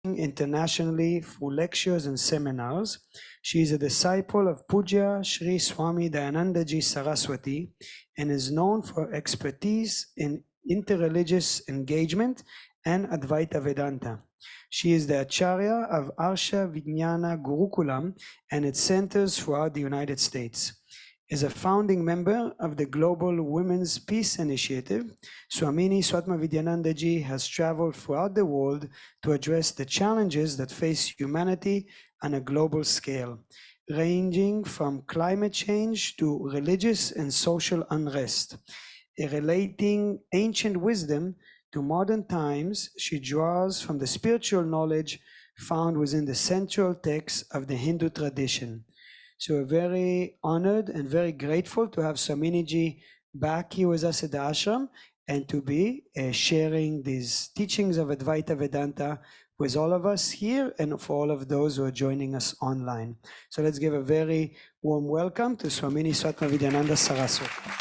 internationally through lectures and seminars. She is a disciple of Pujya Sri Swami Dayananda Ji Saraswati and is known for expertise in interreligious engagement and Advaita Vedanta. She is the Acharya of Arsha Vijnana Gurukulam and its centers throughout the United States. As a founding member of the Global Women's Peace Initiative, Swamini Svatmavidyananda Ji has traveled throughout the world to address the challenges that face humanity on a global scale, ranging from climate change to religious and social unrest. Relating ancient wisdom to modern times, she draws from the spiritual knowledge found within the central texts of the Hindu tradition. So we're very honored and very grateful to have Swaminiji back here with us at the ashram and to be sharing these teachings of Advaita Vedanta with all of us here and for all of those who are joining us online. So let's give a very warm welcome to Swamini Svatmavidyananda Saraswati.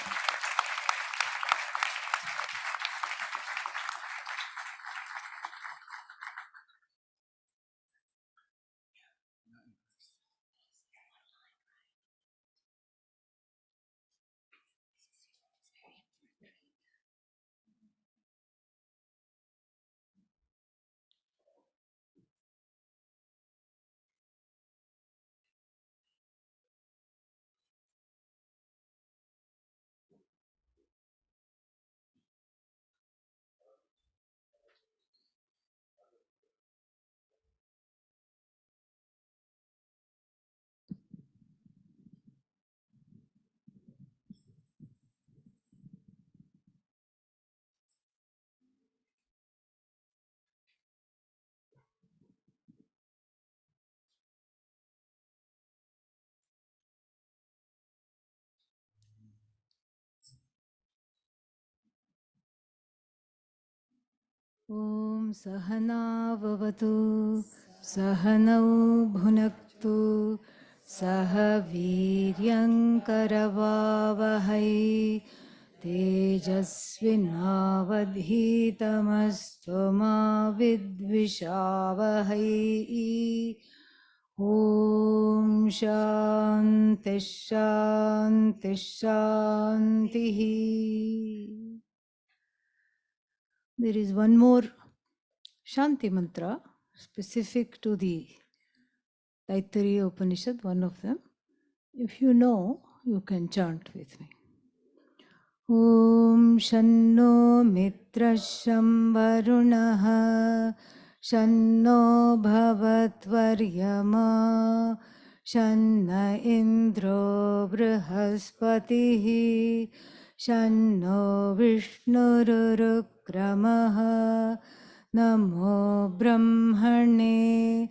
Om Sahana Vavatu Sahanau Bhunaktu Sahaviryam Karavavahai Tejasvinavadhitamastu ma vidvishavahai. Om Shanti Shanti Shanti. There is one more Shanti mantra specific to the Taittiriya Upanishad, one of them. If you know, you can chant with me. Om Shanno Mitrasham Varunaha Shanno Bhavatvaryama Shanna Indro Brihaspatihi Shanno Vishnurukramaha Namo Brahmane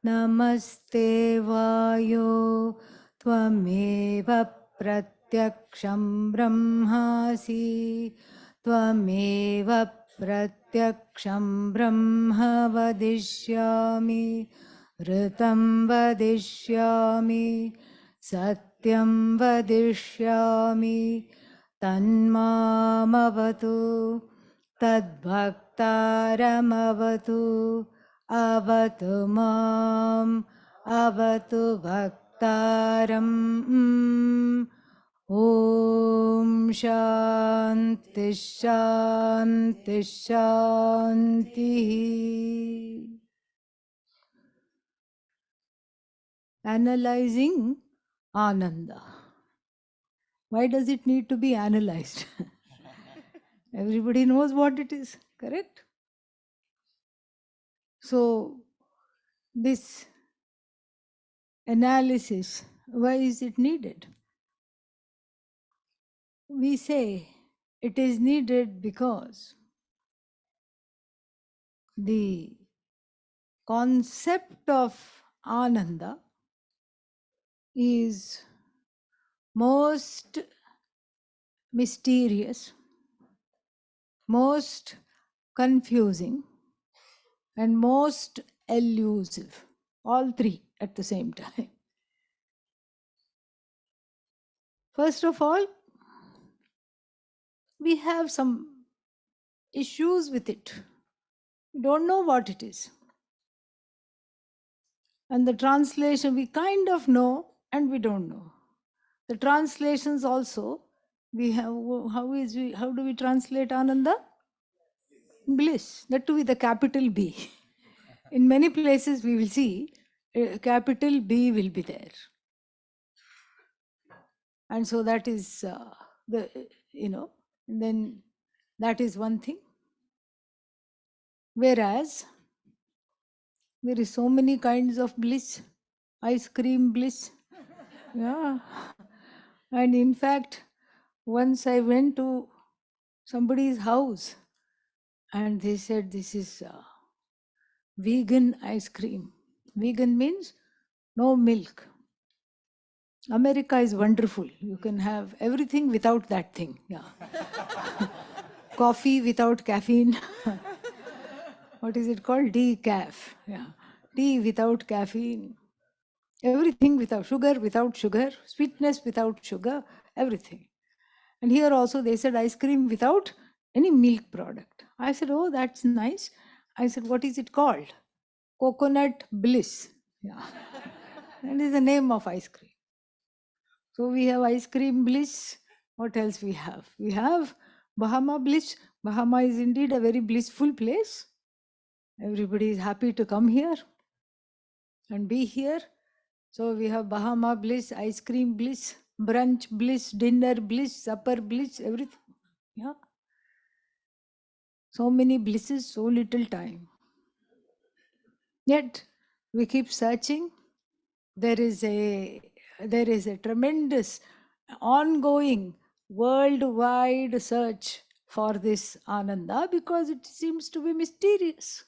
Namaste Vayo Tvameva Pratyaksham Brahmasi Tvameva Pratyaksham Brahma Vadishyami Ritam Vadishyami Satyam Vadishyami Tanmamavatu Tadbhaktaramavatu Avatu Mam Avatu Bhaktaram. Om Shanti Shanti Shanti. Analyzing Ananda. Why does it need to be analyzed? Everybody knows what it is, correct? So, this analysis, why is it needed? We say it is needed because the concept of Ananda is most mysterious, most confusing, and most elusive. All three at the same time. First of all, we have some issues with it. We don't know what it is. And the translation we kind of know and we don't know. The translations also, we have, how do we translate Ananda? Bliss, that too with a capital B. In many places we will see a capital B will be there. And so that is the, then that is one thing. Whereas there is so many kinds of bliss, ice cream bliss. Yeah. And in fact, once I went to somebody's house and they said this is vegan ice cream. Vegan means no milk. America is wonderful. You can have everything without that thing. Yeah. Coffee without caffeine. What is it called? Decaf. Yeah. Tea without caffeine. Everything without sugar, sweetness without sugar, everything. And here also they said ice cream without any milk product. I said, oh, that's nice. I said, what is it called? Coconut bliss. Yeah. That is the name of ice cream. So we have ice cream bliss. What else we have? We have Bahama bliss. Bahama is indeed a very blissful place. Everybody is happy to come here and be here. So we have Bahama bliss, ice cream bliss, brunch bliss, dinner bliss, supper bliss, everything. Yeah. So many blisses, so little time. Yet we keep searching. There is a tremendous ongoing worldwide search for this Ananda because it seems to be mysterious.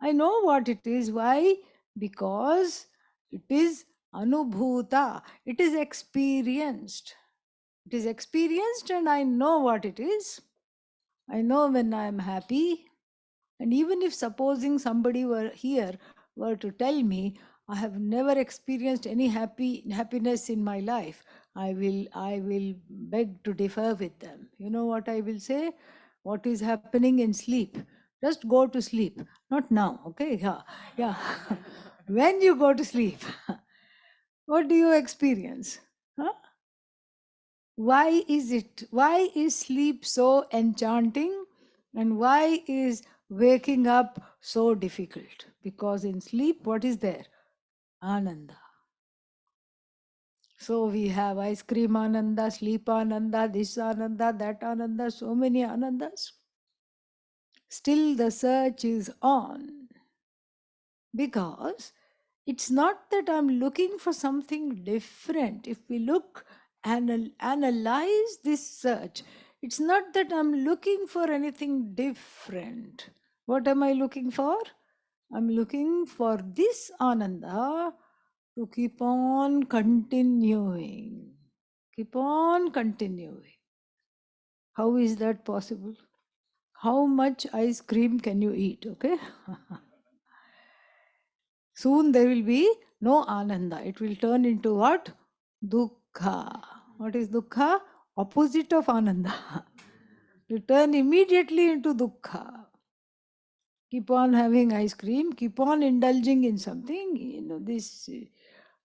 I know what it is. Why? Because it is anubhuta. It is experienced. It is experienced and I know what it is. I know when I am happy. And even if supposing somebody were to tell me, I have never experienced any happiness in my life, I will beg to differ with them. You know what I will say? What is happening in sleep? Just go to sleep. Not now, okay? Yeah. Yeah. When you go to sleep, what do you experience? Huh? Why is sleep so enchanting and why is waking up so difficult? Because in sleep, what is there? Ananda. So we have ice cream Ananda, sleep Ananda, this Ananda, that Ananda, so many Anandas. Still the search is on because it's not that I'm looking for something different. If we look and analyze this search, it's not that I'm looking for anything different. What am I looking for? I'm looking for this Ananda to keep on continuing. Keep on continuing. How is that possible? How much ice cream can you eat? Okay. Soon there will be no Ananda. It will turn into what? Dukkha. What is Dukkha? Opposite of Ananda. To turn immediately into Dukkha. Keep on having ice cream, keep on indulging in something. This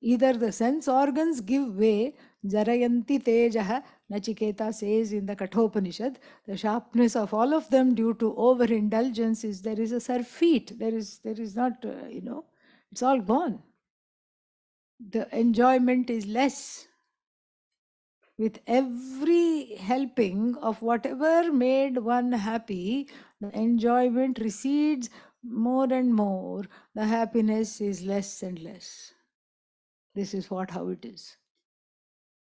either the sense organs give way, Jarayanti Tejaha, Nachiketa says in the Kathopanishad, the sharpness of all of them due to overindulgence is there is a surfeit. There is not, it's all gone. The enjoyment is less. With every helping of whatever made one happy, the enjoyment recedes more and more. The happiness is less and less. This is how it is.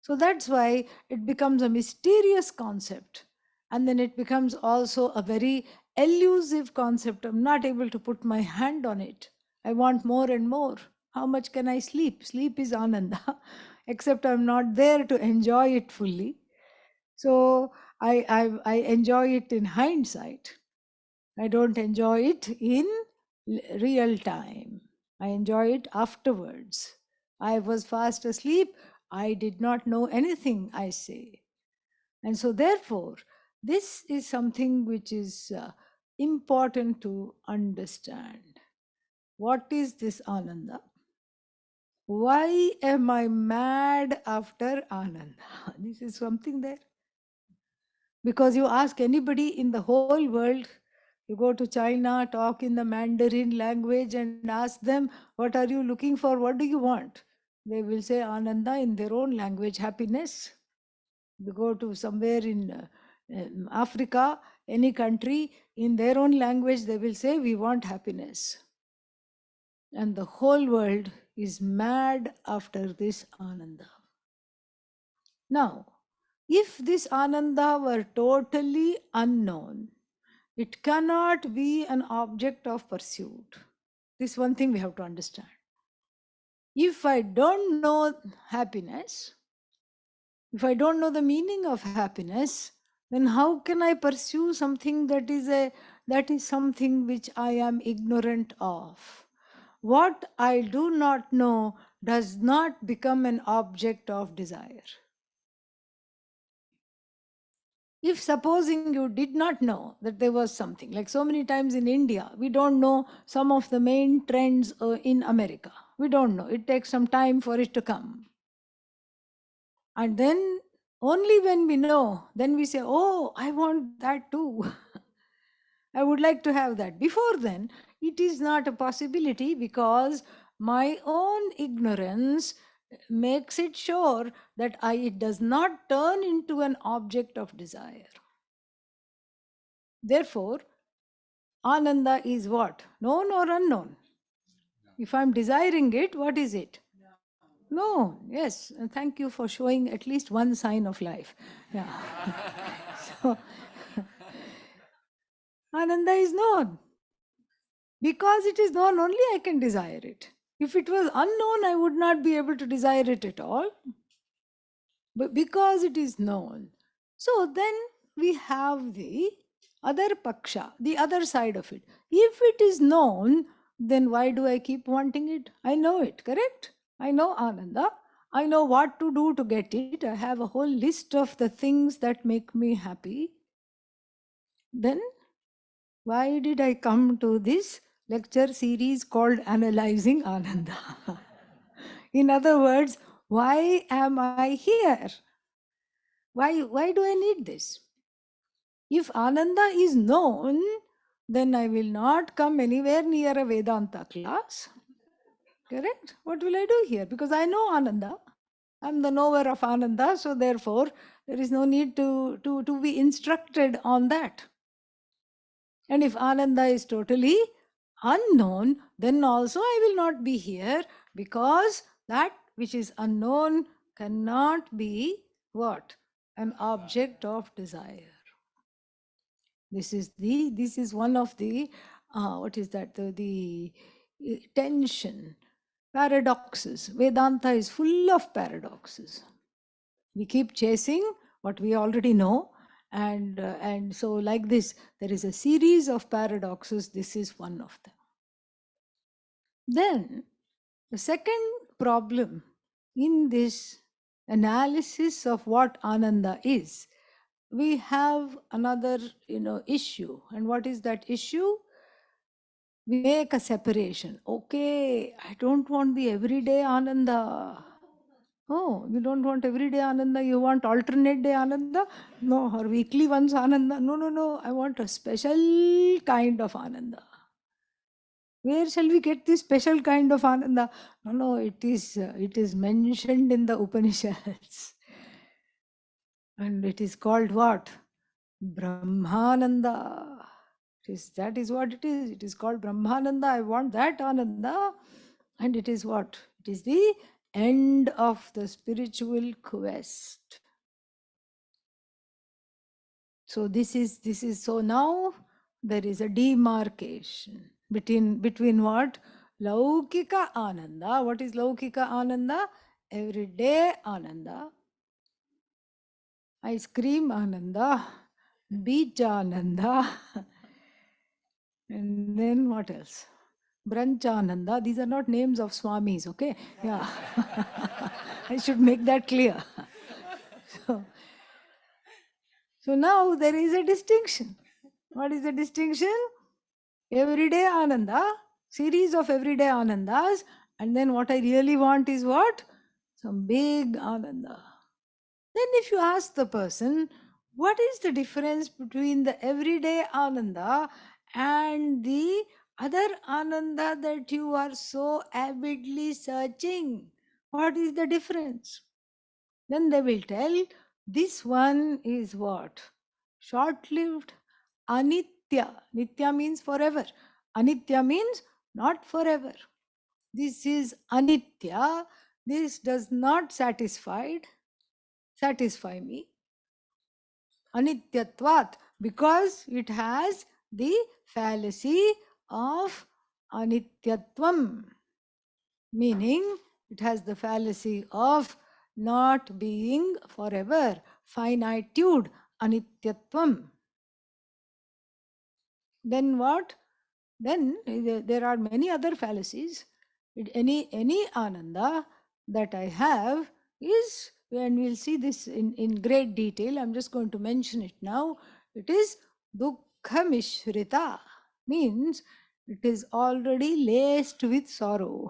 So that's why it becomes a mysterious concept. And then it becomes also a very elusive concept. I'm not able to put my hand on it. I want more and more. How much can I sleep? Sleep is Ananda, except I'm not there to enjoy it fully. So I enjoy it in hindsight. I don't enjoy it in real time. I enjoy it afterwards. I was fast asleep. I did not know anything, I say. And so, therefore, this is something which is important to understand. What is this Ananda? Why am I mad after Ananda? This is something there. Because you ask anybody in the whole world, you go to China, talk in the Mandarin language and ask them, what are you looking for? What do you want? They will say Ananda in their own language, happiness. You go to somewhere in Africa, any country, in their own language, they will say, we want happiness. And the whole world is mad after this Ananda. Now, if this Ananda were totally unknown, it cannot be an object of pursuit. This one thing we have to understand. If I don't know happiness, if I don't know the meaning of happiness, then how can I pursue something that is something which I am ignorant of? What I do not know does not become an object of desire. If supposing you did not know that there was something, like so many times in India, we don't know some of the main trends in America. We don't know. It takes some time for it to come. And then only when we know, then we say, oh, I want that too. I would like to have that. Before then, it is not a possibility because my own ignorance makes it sure that it does not turn into an object of desire. Therefore, Ananda is what? Known or unknown? If I'm desiring it, what is it? No, yes. And thank you for showing at least one sign of life. Yeah. So, Ananda is known. Because it is known, only I can desire it. If it was unknown, I would not be able to desire it at all. But because it is known, so then we have the other paksha, the other side of it. If it is known, then why do I keep wanting it? I know it, correct? I know Ananda. I know what to do to get it. I have a whole list of the things that make me happy. Then why did I come to this lecture series called Analyzing Ananda? In other words, why am I here? Why do I need this? If Ananda is known, then I will not come anywhere near a Vedanta class. Correct? What will I do here? Because I know Ananda. I'm the knower of Ananda, so therefore there is no need to be instructed on that. And if Ananda is totally unknown, then also I will not be here because that which is unknown cannot be what? An object of desire. This is one of the what is that? The tension, paradoxes. Vedanta is full of paradoxes. We keep chasing what we already know, and so like this, there is a series of paradoxes. This is one of them. Then the second problem in this analysis of what Ananda is, we have another issue. And what is that issue? We make a separation. Okay, I don't want the everyday Ananda. Oh, you don't want everyday Ananda, you want alternate day Ananda? No, or weekly once Ananda? No, no, no, I want a special kind of Ananda. Where shall we get this special kind of Ananda? No, no, it is mentioned in the Upanishads. And it is called what? Brahmananda. That is what it is. It is called Brahmananda. I want that Ananda. And it is what? It is the end of the spiritual quest. So this is so now there is a demarcation between what? Laukika Ananda. What is Laukika Ananda? Everyday Ananda. Ice cream Ananda. Beach Ananda. And then what else? Branchananda. These are not names of Swamis, okay? Yeah. I should make that clear. So, so now there is a distinction. What is the distinction? Everyday Ananda, series of everyday Anandas, And then what I really want is what? Some big Ananda. Then if you ask the person, what is the difference between the everyday Ananda and the other Ananda that you are so avidly searching? What is the difference? Then they will tell, this one is what? Short-lived, anitya. Nitya means forever. Anitya means not forever. This is anitya. This does not satisfy me. Anityatvat, because it has the fallacy of anityatvam, meaning it has the fallacy of not being forever, finitude, anityatvam. Then what? Then there are many other fallacies. Any Ananda that I have is, and we'll see this in great detail, I'm just going to mention it now. It is dukkha mishrita, means it is already laced with sorrow.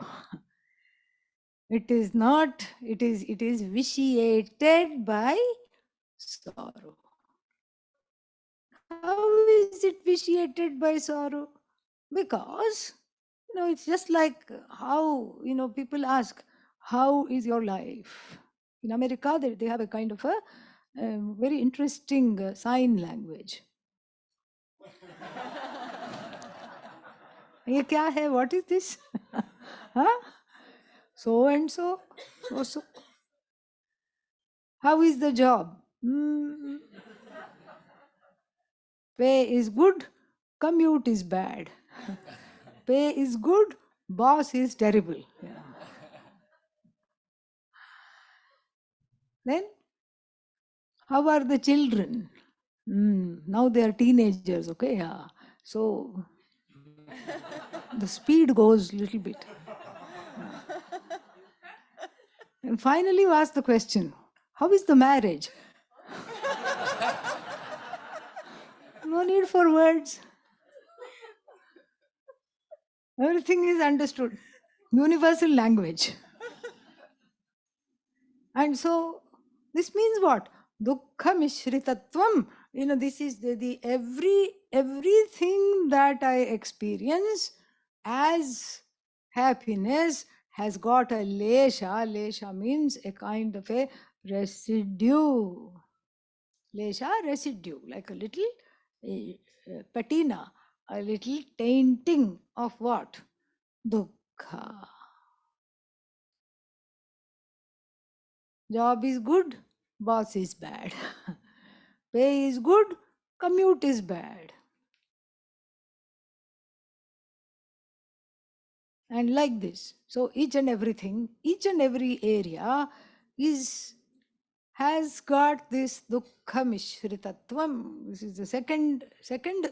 It is not, it is vitiated by sorrow. How is it vitiated by sorrow? Because, it's just like how, people ask, how is your life? In America, they have a kind of a very interesting sign language. ये क्या है? What is this? Huh? So and so, so. How is the job? Pay is good, commute is bad. Pay is good, boss is terrible. Yeah. Then, how are the children? Now they are teenagers, okay? Yeah. So the speed goes a little bit. And finally, you ask the question, how is the marriage? No need for words. Everything is understood. Universal language. And so this means what? Dukkha mishritatvam. This is the everything that I experience as happiness has got a lesha. Lesha means a kind of a residue. Lesha, residue, like a little patina, a little tainting of what? Dukkha. Job is good, boss is bad. Pay is good, commute is bad. And like this. So each and everything, each and every area has got this dukkha mishritatvam. This is the second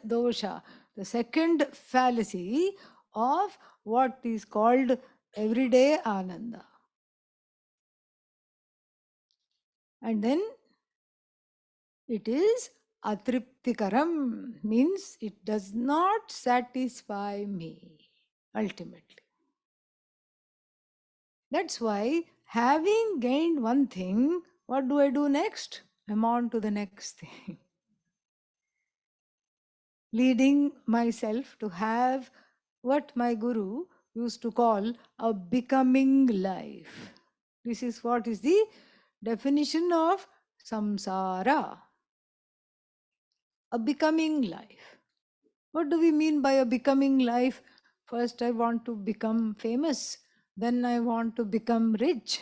dosha, the second fallacy of what is called everyday Ananda. And then it is atriptikaram, means it does not satisfy me ultimately. That's why, having gained one thing, what do I do next? I'm on to the next thing. Leading myself to have what my guru used to call a becoming life. This is what is the definition of samsara. A becoming life. What do we mean by a becoming life? First, I want to become famous. Then I want to become rich.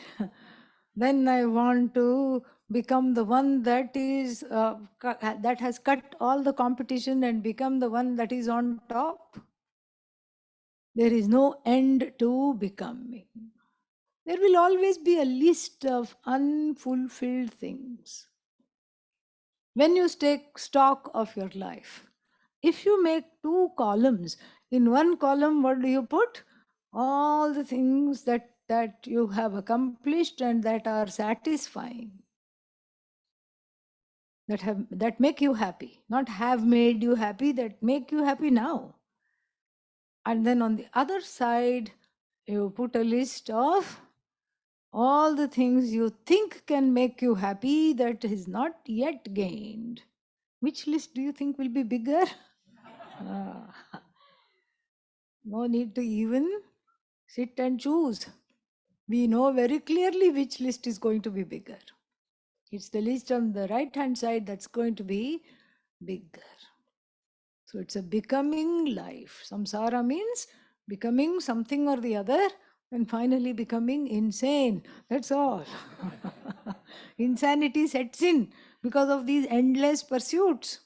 Then I want to become the one that is that has cut all the competition and become the one that is on top. There is no end to becoming. There will always be a list of unfulfilled things. When you take stock of your life, if you make two columns, in one column, what do you put? All the things that you have accomplished and that are satisfying, that make you happy, not have made you happy, that make you happy now. And then on the other side, You put a list of all the things you think can make you happy that is not yet gained. Which list do you think will be bigger? Ah, no need to even sit and choose. We know very clearly which list is going to be bigger. It's the list on the right hand side that's going to be bigger. So it's a becoming life. Samsara means becoming something or the other and finally becoming insane. That's all. Insanity sets in because of these endless pursuits.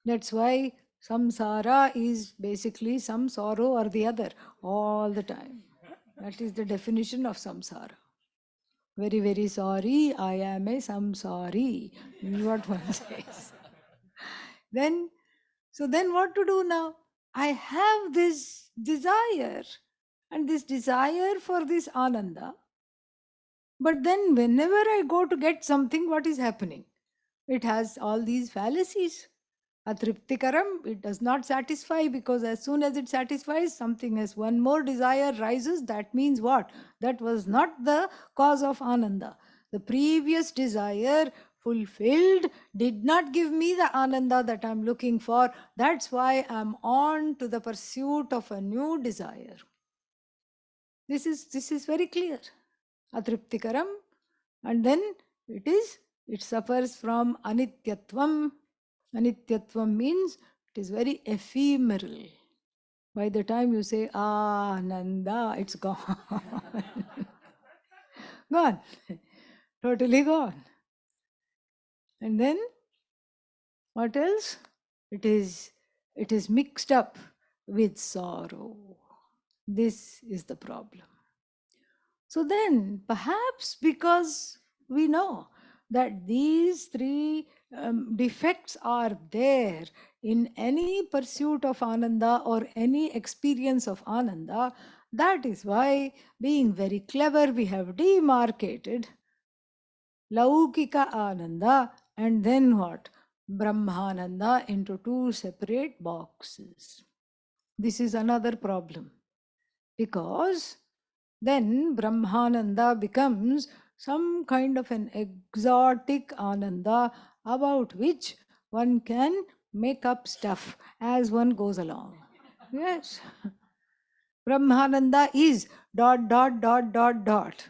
That's why samsara is basically some sorrow or the other all the time. That is the definition of samsara. Very, very sorry, I am a samsari. This is what one says. Then, so then what to do now? I have this desire and this desire for this ananda. But then whenever I go to get something, what is happening? It has all these fallacies. Atriptikaram, it does not satisfy because as soon as it satisfies, something else, one more desire rises. That means what? That was not the cause of Ananda. The previous desire fulfilled did not give me the Ananda that I'm looking for. That's why I'm on to the pursuit of a new desire. This is very clear. Atriptikaram, and then it suffers from anityatvam. Anityatvam means it is very ephemeral. By the time you say Ananda, it's gone. Gone. Totally gone. And then what else? It is mixed up with sorrow. This is the problem. So then, perhaps because we know that these three defects are there in any pursuit of Ananda or any experience of Ananda, that is why, being very clever, we have demarcated Laukika Ananda and then what? Brahmananda into two separate boxes. This is another problem because then Brahmananda becomes some kind of an exotic Ananda about which one can make up stuff as one goes along. Yes. Brahmananda is dot, dot, dot, dot, dot.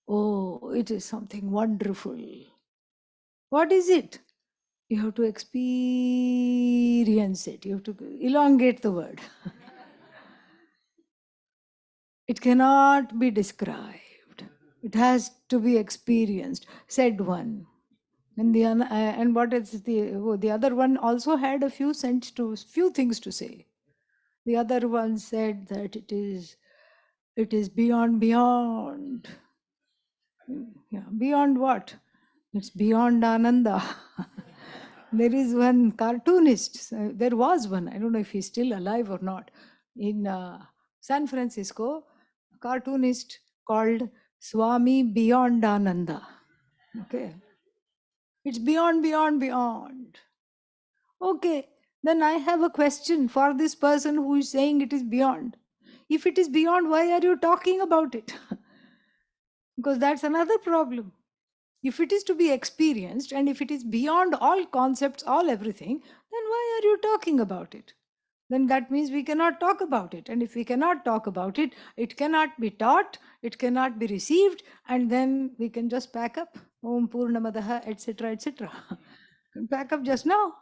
Oh, it is something wonderful. What is it? You have to experience it. You have to elongate the word. It cannot be described. It has to be experienced, said one. And what is the other one also had a few things to say. The other one said that it is beyond. Yeah, beyond what? It's beyond Ananda. There is one cartoonist. There was one. I don't know if he's still alive or not. In San Francisco, a cartoonist called Swami Beyond Ananda. Okay. It's beyond, beyond, beyond. Okay. Then I have a question for this person who is saying it is beyond. If it is beyond, why are you talking about it? Because that's another problem. If it is to be experienced and if it is beyond all concepts, all everything, then why are you talking about it? Then that means we cannot talk about it. And if we cannot talk about it, it cannot be taught, it cannot be received, and then we can just pack up. Om Purnamadaha, etc., etc. Pack up just now.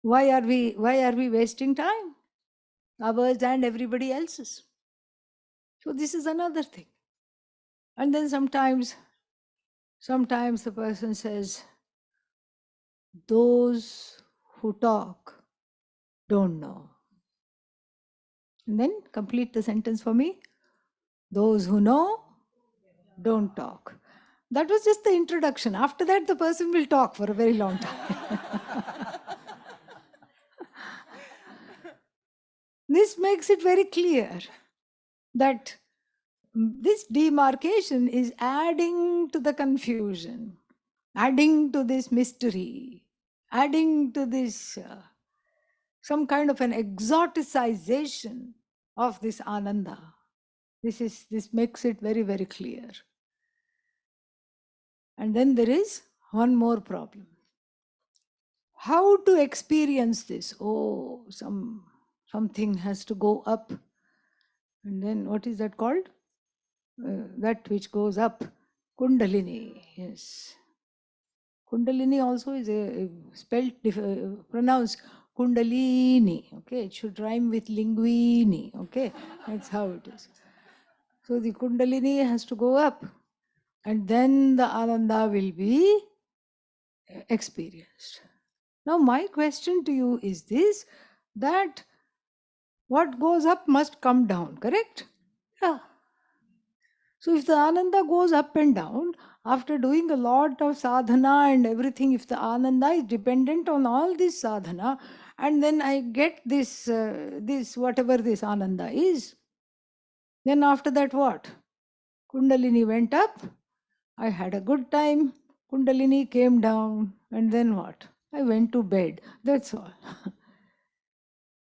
Why are we wasting time? Ours and everybody else's. So this is another thing. And then sometimes the person says, those who talk don't know. And then complete the sentence for me. Those who know don't talk. That was just the introduction. After that, the person will talk for a very long time. This makes it very clear that this demarcation is adding to the confusion, adding to this mystery, adding to this some kind of an exoticization of this Ananda. This makes it very, very clear. And then there is one more problem. How to experience this? Oh, something has to go up. And then what is that called? That which goes up. Kundalini. Yes. Kundalini also is spelled, pronounced Kundalini. Okay, it should rhyme with linguini. Okay, that's how it is. So the Kundalini has to go up, and then the Ananda will be experienced. Now, my question to you is this, that what goes up must come down, correct? Yeah. So if the Ananda goes up and down, after doing a lot of sadhana and everything, if the Ananda is dependent on all this sadhana, and then I get this whatever this Ananda is, then after that what? Kundalini went up, I had a good time, Kundalini came down, and then what? I went to bed. That's all.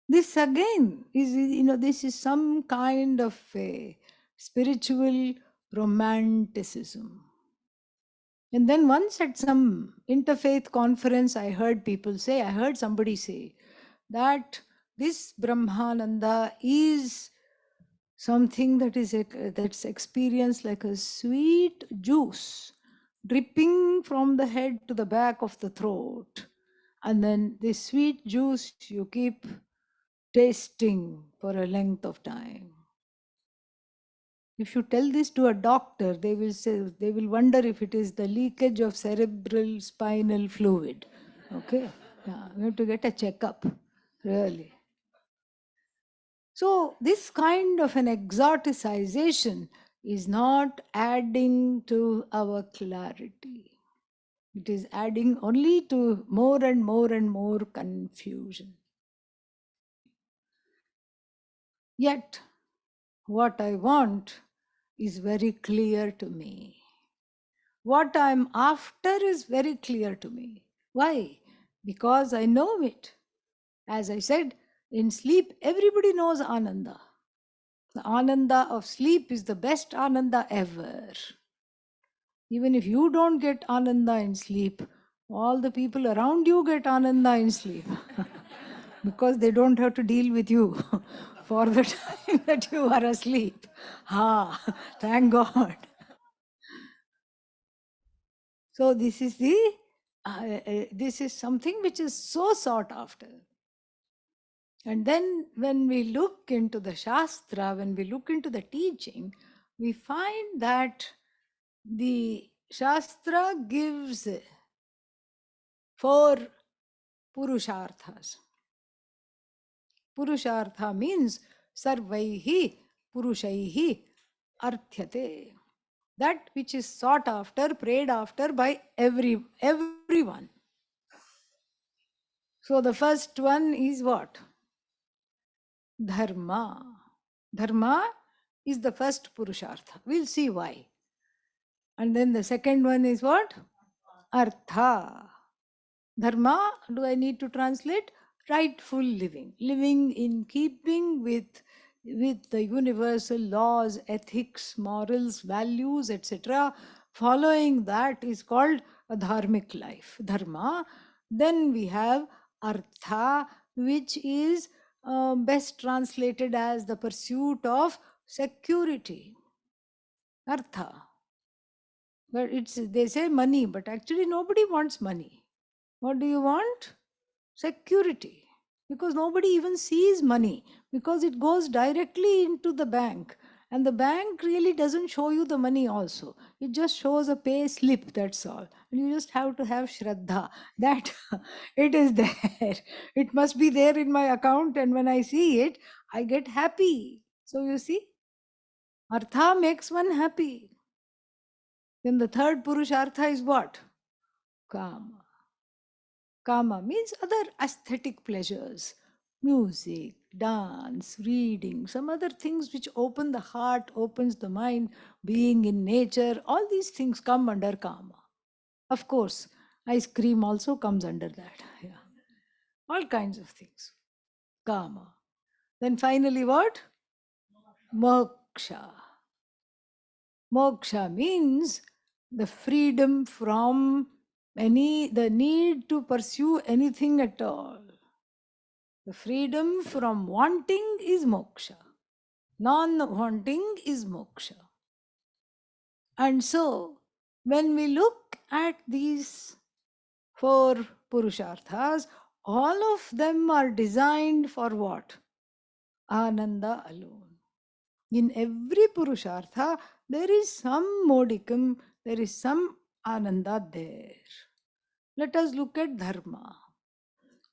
This again is, this is some kind of a spiritual romanticism. And then once at some interfaith conference, I heard somebody say that this Brahmananda is something that's experienced like a sweet juice dripping from the head to the back of the throat. And then this sweet juice you keep tasting for a length of time. If you tell this to a doctor, they will wonder if it is the leakage of cerebral spinal fluid. Okay? Yeah, you have to get a checkup, really. So, this kind of an exoticization is not adding to our clarity. It is adding only to more and more and more confusion. Yet, what I want is very clear to me. What I'm after is very clear to me. Why? Because I know it. As I said, in sleep, everybody knows Ananda. The Ananda of sleep is the best Ananda ever. Even if you don't get Ananda in sleep, all the people around you get Ananda in sleep. Because they don't have to deal with you for the time that you are asleep. Thank God. So this is something which is so sought after. And then when we look into the Shastra, when we look into the teaching, we find that the Shastra gives 4 Purusharthas. Purushartha means sarvaihi purushaihi arthyate. That which is sought after, prayed after by everyone. So the first one is what? Dharma. Dharma is the first Purushartha. We'll see why. And then the second one is what? Artha. Dharma, do I need to translate? Rightful living. Living in keeping with the universal laws, ethics, morals, values, etc. Following that is called a dharmic life. Dharma. Then we have Artha, which is best translated as the pursuit of security. Artha. But they say money, but actually nobody wants money. What do you want? Security. Because nobody even sees money, because it goes directly into the bank. And the bank really doesn't show you the money also. It just shows a pay slip, that's all. And you just have to have Shraddha that it is there. It must be there in my account, and when I see it, I get happy. So you see, Artha makes one happy. Then the third Purushartha is what? Kama. Kama means other aesthetic pleasures, music, dance, reading, some other things which open the heart, opens the mind, being in nature, all these things come under Kama. Of course, ice cream also comes under that. Yeah. All kinds of things. kama. Then finally what? Moksha. Moksha means the freedom from the need to pursue anything at all. The freedom from wanting is moksha. Non-wanting is moksha. And so, when we look at these four purusharthas, all of them are designed for what? Ananda alone. In every purushartha, there is some modicum, there is some ananda there. Let us look at dharma.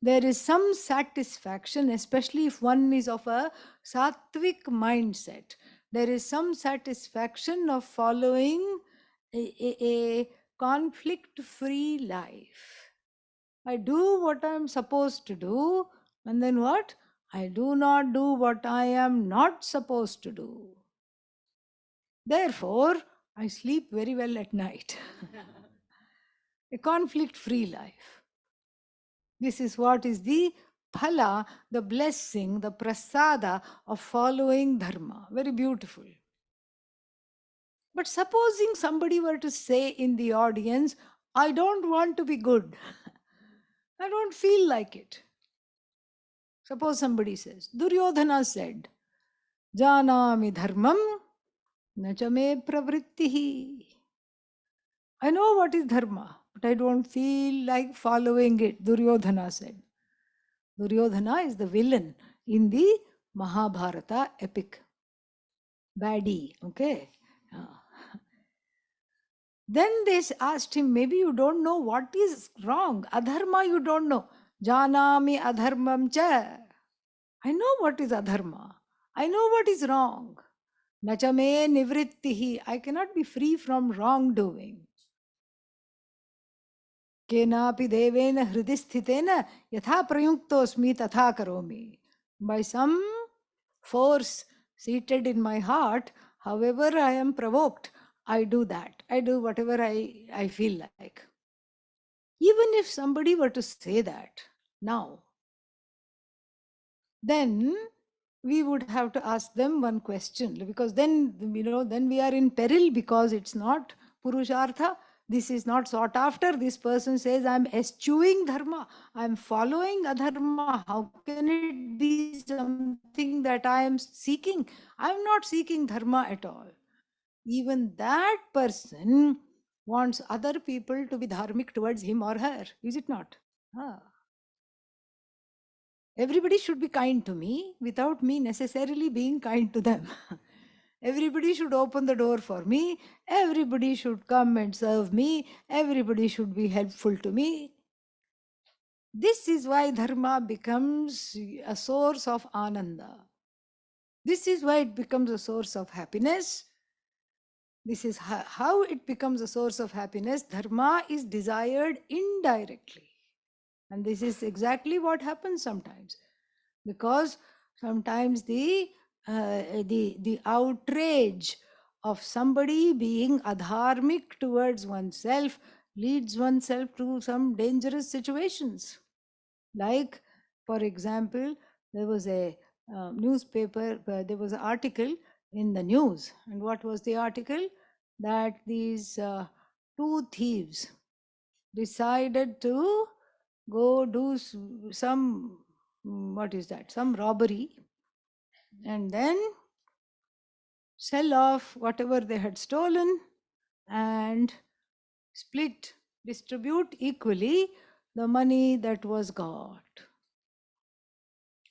There is some satisfaction, especially if one is of a sattvic mindset. There is some satisfaction of following a conflict free life. I do what I am supposed to do, and then what? I do not do what I am not supposed to do. Therefore, I sleep very well at night. A conflict free life. This is what is the phala, the blessing, the prasada of following dharma. Very beautiful. But supposing somebody were to say in the audience, I don't want to be good. I don't feel like it. Suppose somebody says, Duryodhana said, Janami dharmam nachame pravrittihi. I know what is dharma, but I don't feel like following it, Duryodhana said. Duryodhana is the villain in the Mahabharata epic. Baddie, okay? Then they asked him, maybe you don't know what is wrong. Adharma you don't know. Janami adharmam cha. I know what is adharma. I know what is wrong. Nachame nivrittihi. I cannot be free from wrongdoing. Kenapi devena hridisthitena yatha prayuktosmi tatha karomi. By some force seated in my heart, however I am provoked, I do that. I do whatever I feel like. Even if somebody were to say that now, then we would have to ask them one question, because then then we are in peril, because it's not purushartha. This is not sought after. This person says, I'm eschewing dharma, I'm following adharma. How can it be something that I am seeking? I'm not seeking dharma at all. Even that person wants other people to be dharmic towards him or her, is it not? Everybody should be kind to me without me necessarily being kind to them. Everybody should open the door for me. Everybody should come and serve me. Everybody should be helpful to me. This is why dharma becomes a source of ananda. This is why it becomes a source of happiness. This is how it becomes a source of happiness. Dharma is desired indirectly. And this is exactly what happens sometimes. Because sometimes the outrage of somebody being adharmic towards oneself leads oneself to some dangerous situations. Like, for example, there was a newspaper, there was an article in the news. And what was the article? That these two thieves decided to go do some, what is that, some robbery, and then sell off whatever they had stolen and distribute equally the money that was got.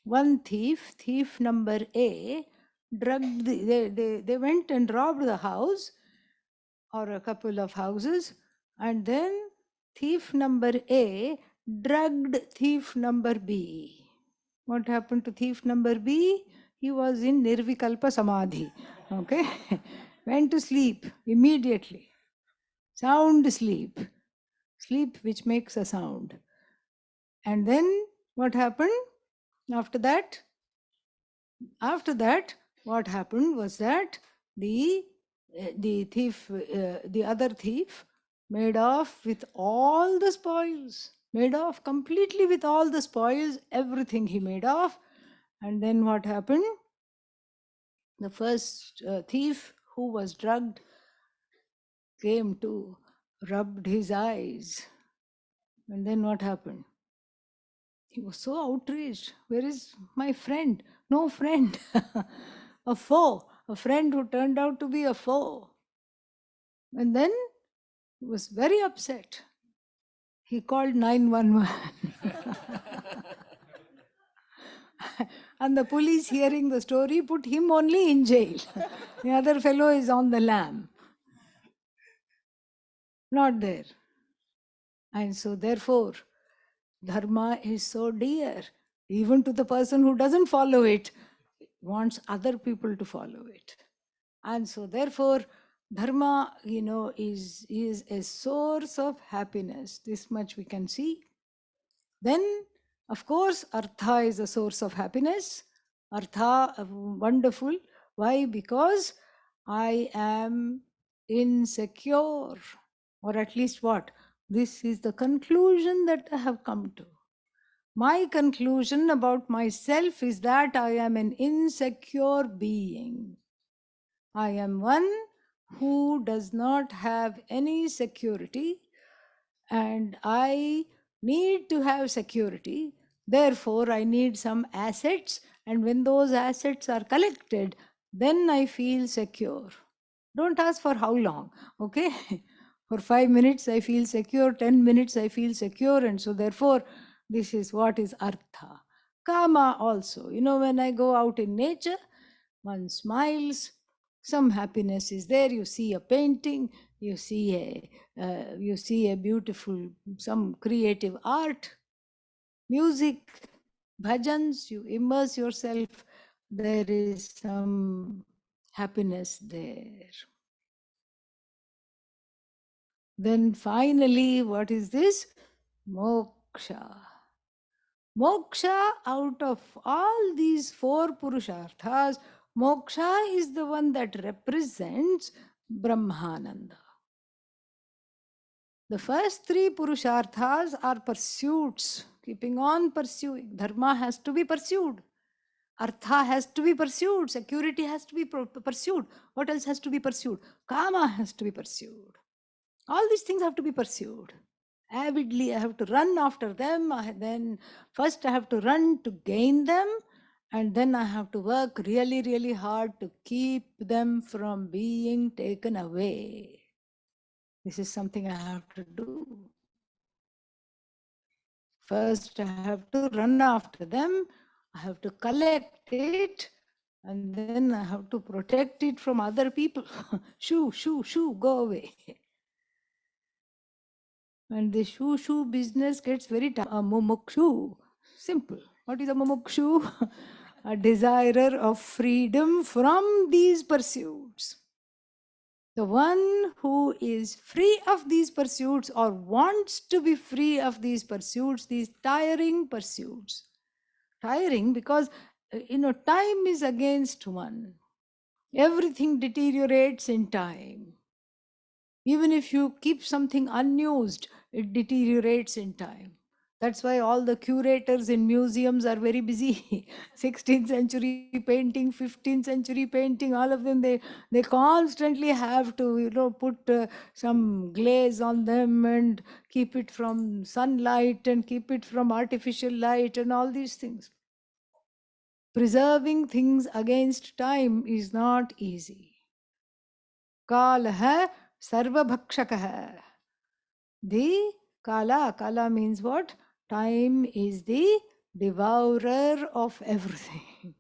One thief number A, they went and robbed the house or a couple of houses, and then thief number A drugged thief number B. What happened to thief number B? He was in Nirvikalpa Samadhi. Okay? Went to sleep immediately. Sound sleep. Sleep which makes a sound. And then what happened after that? After that, what happened was that the thief, the other thief, made off with all the spoils. Made off completely with all the spoils, everything he made off. And then what happened? The first thief who was drugged came to, rubbed his eyes. And then what happened? He was so outraged. Where is my friend? No friend. A foe. A friend who turned out to be a foe. And then he was very upset. He called 911. And the police, hearing the story, put him only in jail. The other fellow is on the lam. Not there. And so, therefore, Dharma is so dear. Even to the person who doesn't follow it, wants other people to follow it. And so, therefore, Dharma, is a source of happiness. This much we can see. Then, of course, Artha is a source of happiness. Artha, wonderful. Why? Because I am insecure. Or at least what? This is the conclusion that I have come to. My conclusion about myself is that I am an insecure being. I am one who does not have any security, and I need to have security. Therefore, I need some assets, and when those assets are collected, then I feel secure. Don't ask for how long, okay? For 5 minutes, I feel secure, 10 minutes, I feel secure, and so therefore, this is what is artha. Kama also. When I go out in nature, one smiles, some happiness is there. You see a painting, you see a beautiful, some creative art, music, bhajans, you immerse yourself, there is some happiness there. Then finally, what is this? Moksha. Moksha, out of all these four purusharthas, moksha is the one that represents Brahmananda. The first three purusharthas are pursuits, keeping on pursuing. Dharma has to be pursued. Artha has to be pursued. Security has to be pursued. What else has to be pursued? Kama has to be pursued. All these things have to be pursued. Avidly, I have to run after them. Then first I have to run to gain them. And then I have to work really, really hard to keep them from being taken away. This is something I have to do. First, I have to run after them. I have to collect it. And then I have to protect it from other people. Shoo, shoo, shoo, go away. And the shoo business gets very tough. A mumukshu. Simple. What is a mumukshu? A desirer of freedom from these pursuits. The one who is free of these pursuits or wants to be free of these pursuits, these tiring pursuits. Tiring because, time is against one. Everything deteriorates in time. Even if you keep something unused, it deteriorates in time. That's why all the curators in museums are very busy. 16th century painting, 15th century painting, all of them, they constantly have to, put some glaze on them and keep it from sunlight and keep it from artificial light and all these things. Preserving things against time is not easy. Kalah sarvabhakshakah. The kala means what? Time is the devourer of everything.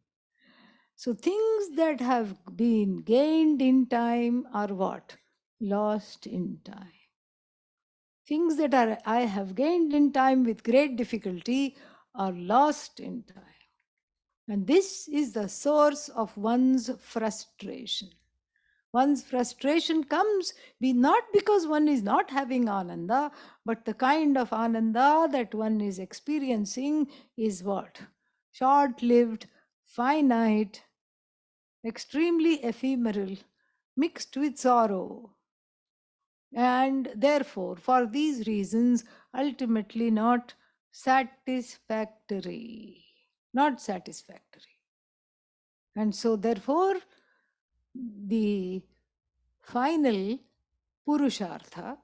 So things that have been gained in time are what? Lost in time. Things that I have gained in time with great difficulty are lost in time. And this is the source of one's frustration. One's frustration comes not because one is not having Ananda, but the kind of Ananda that one is experiencing is what? Short-lived, finite, extremely ephemeral, mixed with sorrow. And therefore, for these reasons, ultimately not satisfactory. not satisfactory. And so therefore, the final Purushartha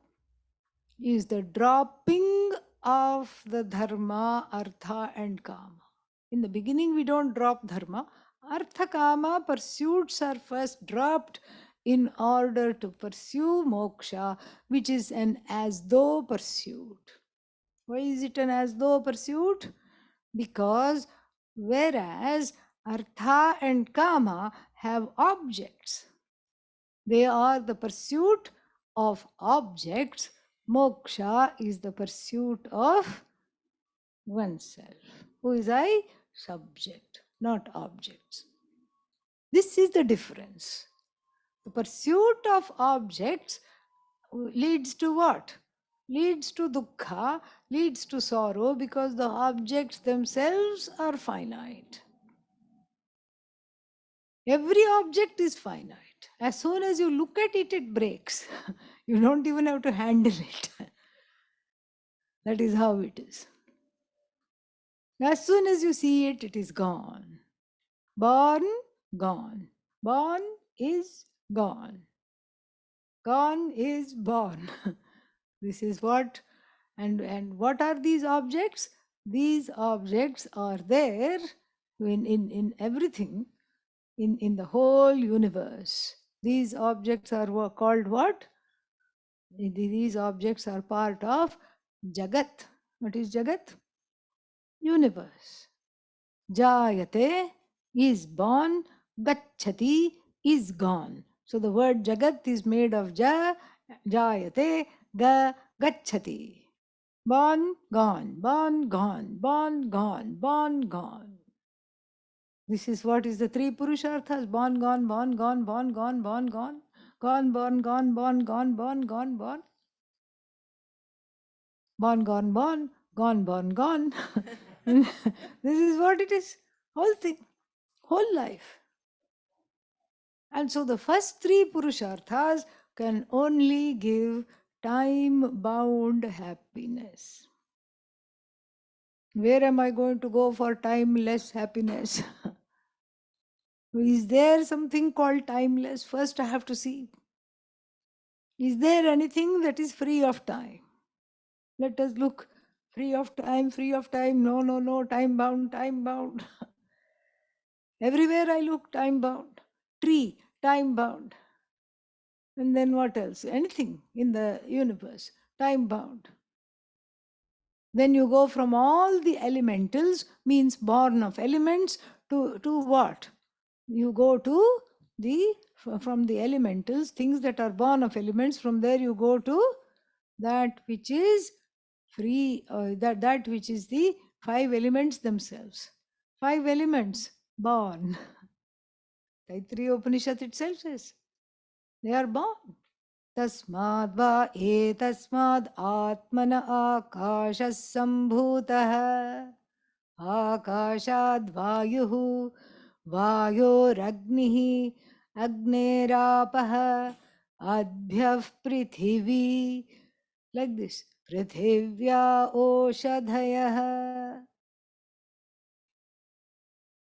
is the dropping of the dharma, artha and kama. In the beginning we don't drop dharma. Artha, kama pursuits are first dropped in order to pursue moksha, which is an as though pursuit. Why is it an as though pursuit? Because whereas artha and kama have objects, they are the pursuit of objects. Moksha is the pursuit of oneself. Who is I? Subject, not objects. This is the difference. The pursuit of objects leads to what? Leads to dukkha, leads to sorrow, because the objects themselves are finite. Every object is finite. As soon as you look at it, it breaks. You don't even have to handle it. That is how it is. As soon as you see it, it is gone. Born, gone. Born is gone. Gone is born. This is what, and what are these objects? These objects are there in everything, in the whole universe. These objects are called what? These objects are part of Jagat. What is Jagat? Universe. Jayate is born, gacchati is gone. So the word Jagat is made of Jayate, gacchati. Born, gone, born, gone, born, gone, born, gone. This is what is the three Purusharthas: born, gone, born, gone, born, gone, born, gone, gone, born, gone, born, gone, born, gone, born. Born, gone, born, gone, born, gone. This is what it is. Whole thing, whole life. And so the first three Purusharthas can only give time bound happiness. Where am I going to go for timeless happiness? Is there something called timeless? First, I have to see. Is there anything that is free of time? Let us look. Free of time, free of time. No, no, no. Time bound, time bound. Everywhere I look, time bound. Tree, time bound. And then what else? Anything in the universe, time bound. Then you go from all the elementals, means born of elements, to what? You go to from the elementals, things that are born of elements, from there you go to that which is free, that which is the five elements themselves. Five elements born. Taittiriya Upanishad itself says they are born. तस्माद् वा एतस्माद् आत्मन आकाशः सम्भूतः आकाशाद् वायुः वायोरग्निः अग्नेरापः अद्भ्यः पृथिवी. Like this. पृथिव्या ओषधयः.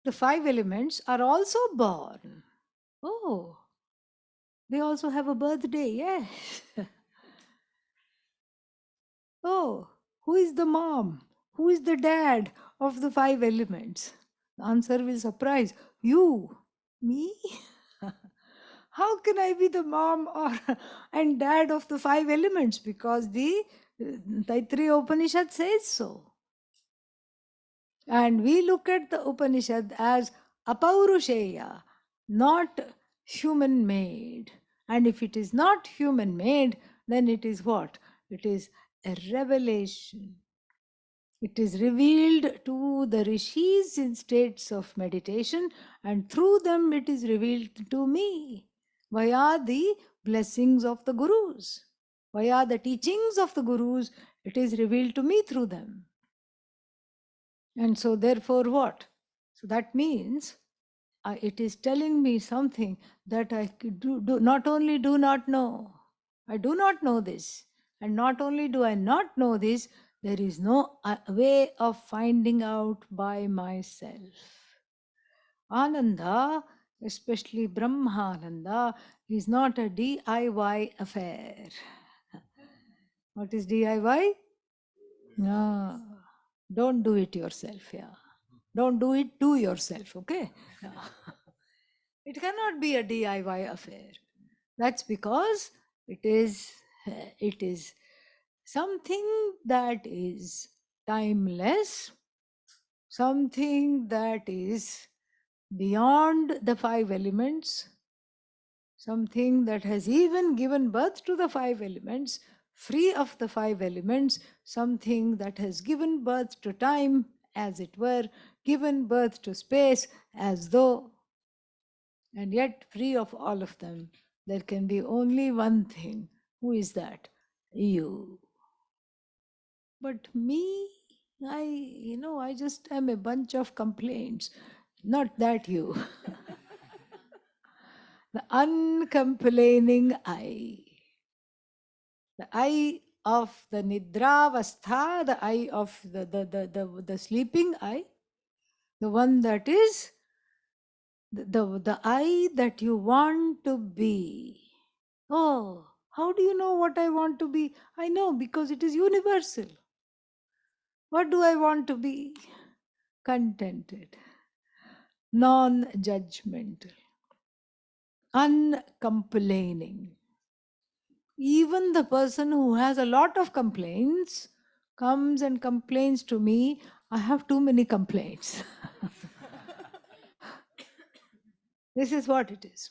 The five elements are also born. Oh, they also have a birthday, yes. Oh, who is the mom? Who is the dad of the five elements? The answer will surprise you. Me? How can I be the mom and dad of the five elements? Because the Taittiriya Upanishad says so. And we look at the Upanishad as apaurusheya, not human made. And if it is not human made, then it is what? It is a revelation. It is revealed to the rishis in states of meditation, and through them it is revealed to me via the blessings of the gurus. Via the teachings of the gurus, it is revealed to me through them. And so therefore what? So that means it is telling me something that I not only do not know, I do not know this. And not only do I not know this, There is no way of finding out by myself. Ananda, especially Brahmananda, is not a DIY affair. What is DIY? No, don't do it yourself, yeah. Don't do it to yourself, okay? Yeah. It cannot be a DIY affair. That's because it is something that is timeless, something that is beyond the five elements, something that has even given birth to the five elements, free of the five elements, something that has given birth to time, as it were, given birth to space, as though, and yet free of all of them. There can be only one thing. Who is that? You. But me, I just am a bunch of complaints. Not that you. The uncomplaining I. The I of the nidravastha, the I of the sleeping I, the one that is the I that you want to be. Oh, how do you know what I want to be? I know because it is universal. What do I want to be? Contented, non judgmental, uncomplaining. Even the person who has a lot of complaints comes and complains to me, I have too many complaints. This is what it is.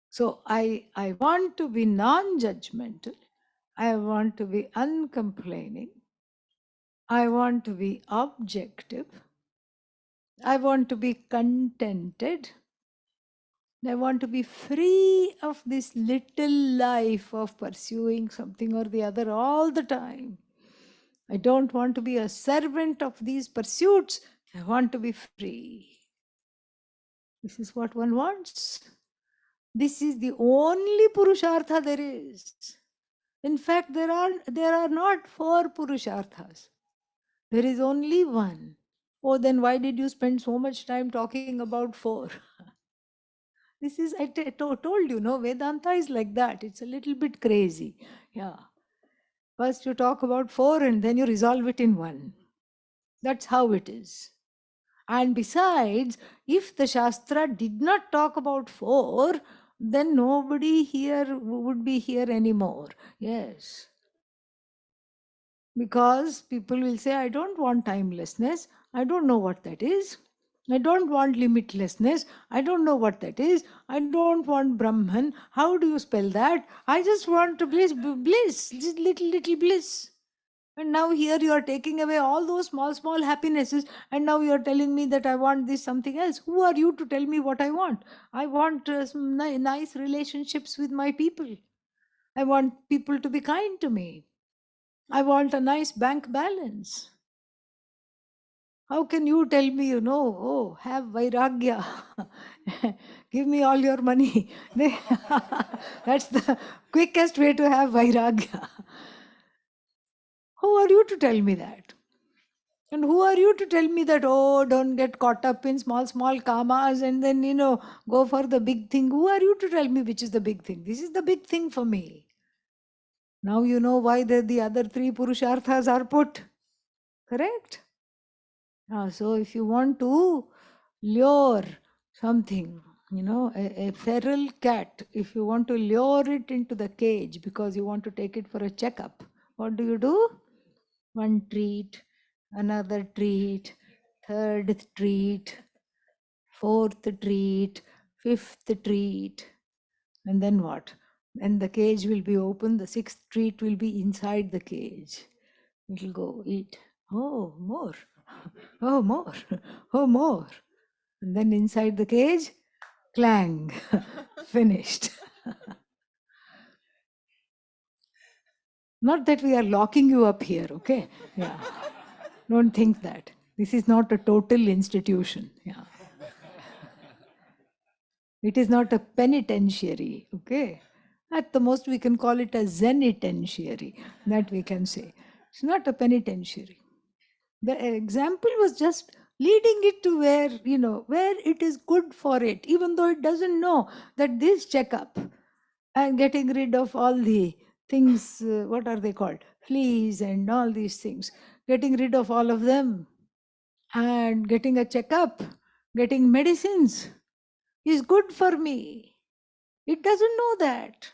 So I want to be non judgmental. I want to be uncomplaining. I want to be objective. I want to be contented. I want to be free of this little life of pursuing something or the other all the time. I don't want to be a servant of these pursuits. I want to be free. This is what one wants. This is the only Purushartha there is. In fact, there are not four Purusharthas. There is only one. Oh, then why did you spend so much time talking about four? This is, told you, no, Vedanta is like that. It's a little bit crazy. Yeah. First you talk about four and then you resolve it in one. That's how it is. And besides, if the Shastra did not talk about four, then nobody here would be here anymore. Yes. Because people will say, I don't want timelessness. I don't know what that is. I don't want limitlessness. I don't know what that is. I don't want Brahman. How do you spell that? I just want to bliss, just little bliss. And now here you are taking away all those small happinesses, and now you are telling me that I want this something else. Who are you to tell me what I want? I want some nice relationships with my people. I want people to be kind to me. I want a nice bank balance. How can you tell me, oh, have Vairagya, give me all your money? That's the quickest way to have Vairagya. Who are you to tell me that? And who are you to tell me that, oh, don't get caught up in small kamas and then, go for the big thing? Who are you to tell me which is the big thing? This is the big thing for me. Now you know why the other three Purusharthas are put. Correct? So if you want to lure something, a feral cat, if you want to lure it into the cage because you want to take it for a checkup, what do? One treat, another treat, third treat, fourth treat, fifth treat, and then what? Then the cage will be open, the sixth treat will be inside the cage. It will go eat. Oh, more. Oh, more. Oh, more. And then inside the cage, clang. Finished. Not that we are locking you up here, okay? Yeah. Don't think that. This is not a total institution. Yeah. It is not a penitentiary, okay? At the most, we can call it a zenitentiary. That we can say. It's not a penitentiary. The example was just leading it to where, where it is good for it, even though it doesn't know that this checkup and getting rid of all the things, what are they called? Fleas and all these things. Getting rid of all of them and getting a checkup, getting medicines is good for me. It doesn't know that.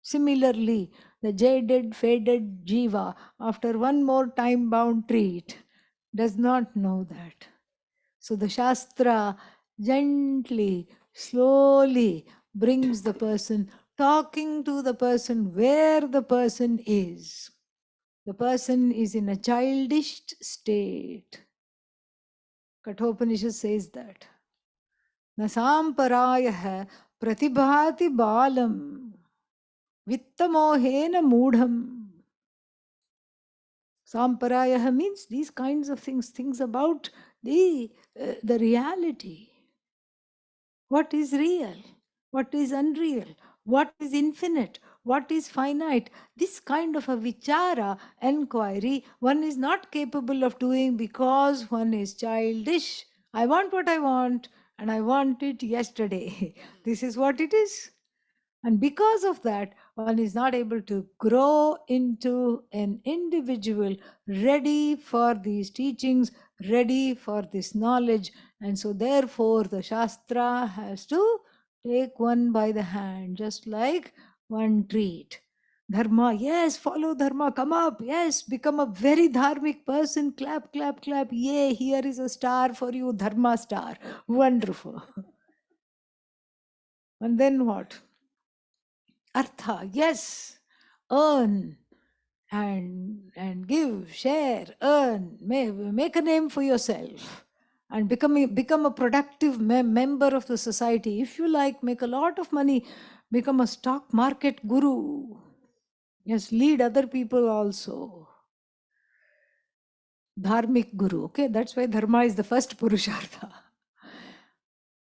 Similarly, the jaded, faded jiva, after one more time bound treat, does not know that. So the Shastra gently, slowly brings the person, talking to the person where the person is. The person is in a childish state. Kathopanishad says that. Nasamparayah pratibhati balam vittamohena moodham. Samparayah means these kinds of things about the reality. What is real? What is unreal? What is infinite? What is finite? This kind of a vichara, enquiry, one is not capable of doing because one is childish. I want what I want, and I want it yesterday. This is what it is. And because of that, one is not able to grow into an individual ready for these teachings, ready for this knowledge. And so, therefore, the Shastra has to take one by the hand, just like one treat. Dharma, yes, follow Dharma, come up, yes, become a very dharmic person, clap, clap, clap, yay, here is a star for you, Dharma star. Wonderful. And then what? Artha, yes, earn and give, share, earn, make a name for yourself and become a productive member of the society. If you like, make a lot of money, become a stock market guru. Yes, lead other people also. Dharmic guru, okay? That's why dharma is the first purushartha.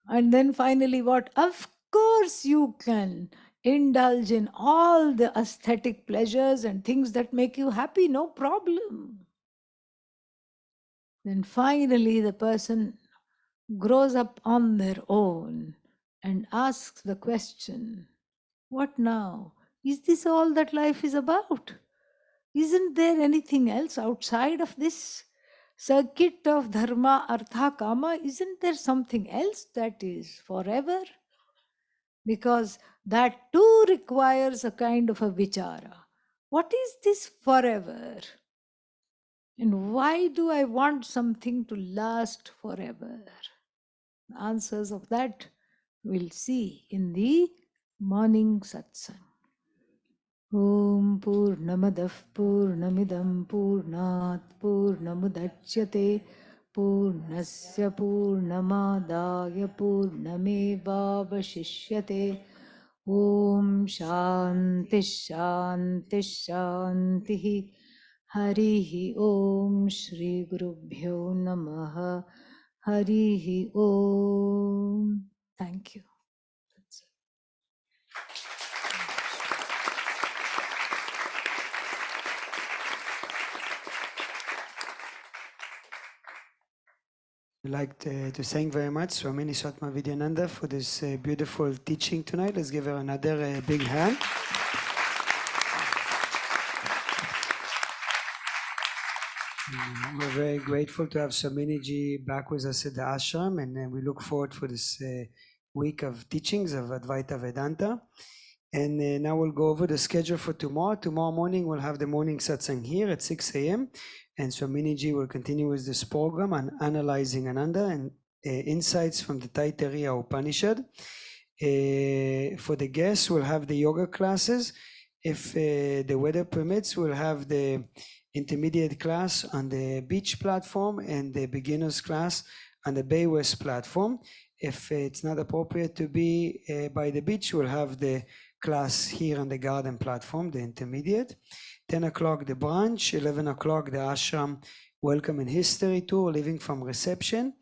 And then finally, what? Of course, you can indulge in all the aesthetic pleasures and things that make you happy, no problem. Then finally, the person grows up on their own and asks the question, what now? Is this all that life is about? Isn't there anything else outside of this circuit of dharma, artha, kama? Isn't there something else that is forever? Because that too requires a kind of a vichara. What is this forever? And why do I want something to last forever? The answers of that we'll see in the morning satsang. Om Purnamadah Purnamidam Purnat Purnamudachyate Purnasya Purnamadaya Purnamevavashishyate Om Shanti Shanti Shanti Harihi Om Shri Gurubhyo Namaha Harihi Om. Thank you. That's it. I'd like to thank very much Swamini Svatmavidyananda for this beautiful teaching tonight. Let's give her another big hand. We're very grateful to have Swamini ji back with us at the ashram, and we look forward for this week of teachings of Advaita Vedanta. And now we'll go over the schedule for tomorrow. Tomorrow morning we'll have the morning satsang here at 6 a.m. And Swamini ji will continue with this program on analyzing Ananda and insights from the Taittiriya Upanishad. For the guests, we'll have the yoga classes. If the weather permits, we'll have the intermediate class on the beach platform and the beginners class on the Bay West platform. If it's not appropriate to be by the beach, we'll have the class here on the garden platform, the intermediate. 10 o'clock the brunch, 11 o'clock the ashram welcome and history tour, living from reception.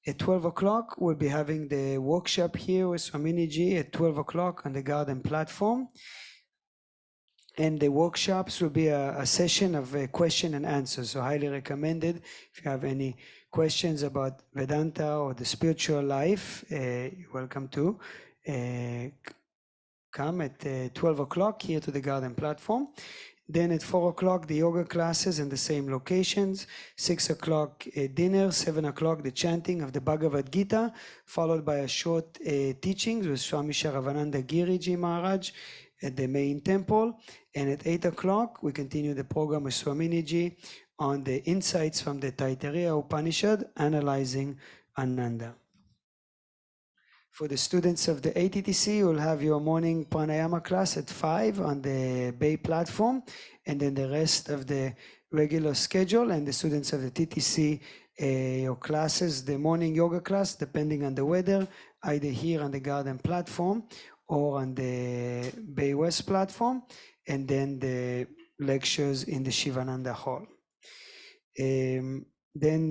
At 12 o'clock we'll be having the workshop here with Swamini ji at 12 o'clock on the garden platform. And the workshops will be a session of question and answer. So highly recommended. If you have any questions about Vedanta or the spiritual life, you're welcome to come at 12 o'clock here to the garden platform. Then at 4 o'clock, the yoga classes in the same locations. 6 o'clock, dinner. 7 o'clock, the chanting of the Bhagavad Gita, followed by a short teachings with Swami Sharavananda Giriji Maharaj at the main temple. And at 8 o'clock, we continue the program with Swamini Ji on the insights from the Taittiriya Upanishad, analyzing Ananda. For the students of the ATTC, you'll have your morning pranayama class at 5 on the Bay platform, and then the rest of the regular schedule. And the students of the TTC, your classes, the morning yoga class, depending on the weather, either here on the garden platform or on the Bay West platform, and then the lectures in the Sivananda hall. Then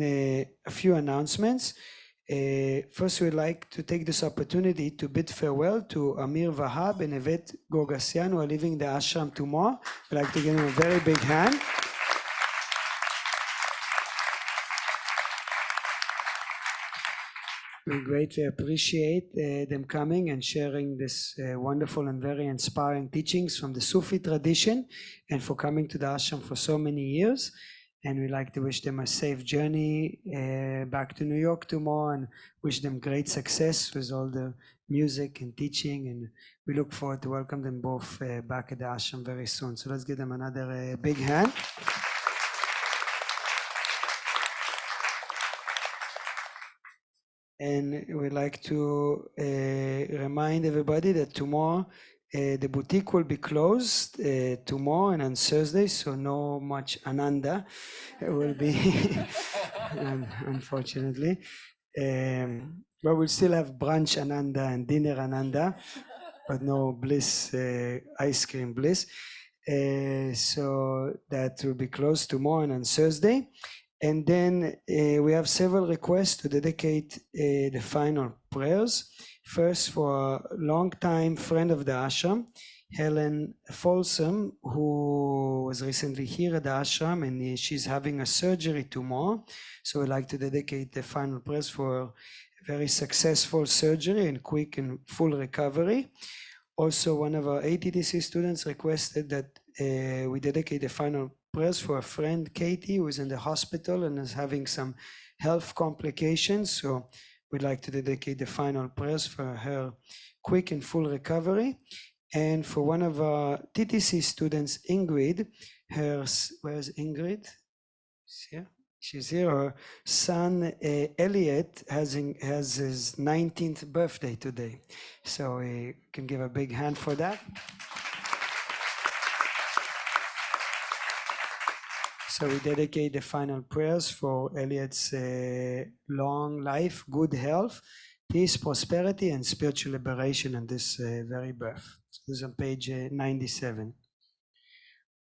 a few announcements. First, we'd like to take this opportunity to bid farewell to Amir Vahab and Evet Gorgasyan, who are leaving the ashram tomorrow. We'd like to give them a very big hand. We greatly appreciate them coming and sharing this wonderful and very inspiring teachings from the Sufi tradition, and for coming to the ashram for so many years. And we'd like to wish them a safe journey back to New York tomorrow, and wish them great success with all the music and teaching. And we look forward to welcome them both back at the ashram very soon. So let's give them another big hand. And we'd like to remind everybody that tomorrow the boutique will be closed tomorrow and on Thursday, so no much Ananda will be, unfortunately. But we'll still have brunch Ananda and dinner Ananda, but no bliss, ice cream bliss. So that will be closed tomorrow and on Thursday. And then we have several requests to dedicate the final prayers. First, for a long-time friend of the ashram, Helen Folsom, who was recently here at the ashram, and she's having a surgery tomorrow. So we'd like to dedicate the final prayers for a very successful surgery and quick and full recovery. Also, one of our ATTC students requested that we dedicate the final prayers for a friend, Katie, who is in the hospital and is having some health complications. So we'd like to dedicate the final prayers for her quick and full recovery. And for one of our TTC students, Ingrid, where's Ingrid? She's here. Her son Elliot has his 19th birthday today. So we can give a big hand for that. So we dedicate the final prayers for Elliot's long life, good health, peace, prosperity, and spiritual liberation in this very birth. So this is on page 97.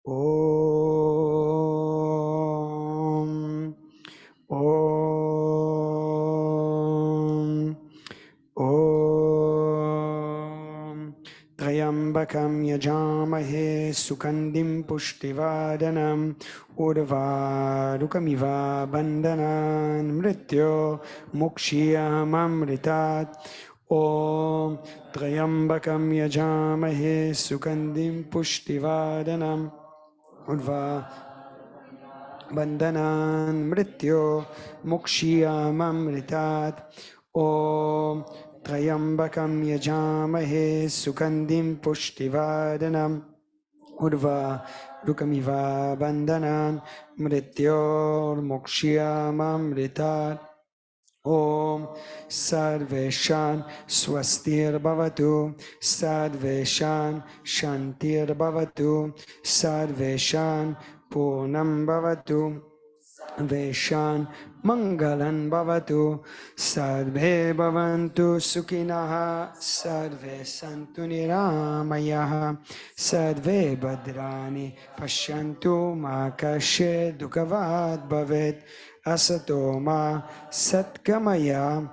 Om. Om. Om. Trayambakam yajamahe sukandim pushtivadanam urvarukamiva bandhanan mrityo mukshiyamamritat. Om Trayambakam yajamahe sukandim pushtivadanam urva bandhanan mrityo mukshiyamamritat. Om Trayambakam yajamahe sukandim pushtivadanam urva rukamiva bandhanan mrityo mukshiyamamritat. Om Sarveshan Swastir Bhavatu, Sarveshan Shantir Bhavatu, Sarveshan Purnam Bhavatu, Veshan Mangalan Bhavatu, Sarve Bhavantu Sukhinaha, Sarve Santu Niramayaha, Sarve Bhadrani Pashyantu Ma Kashe Dukavad Bhavet. Asatoma Satgamaya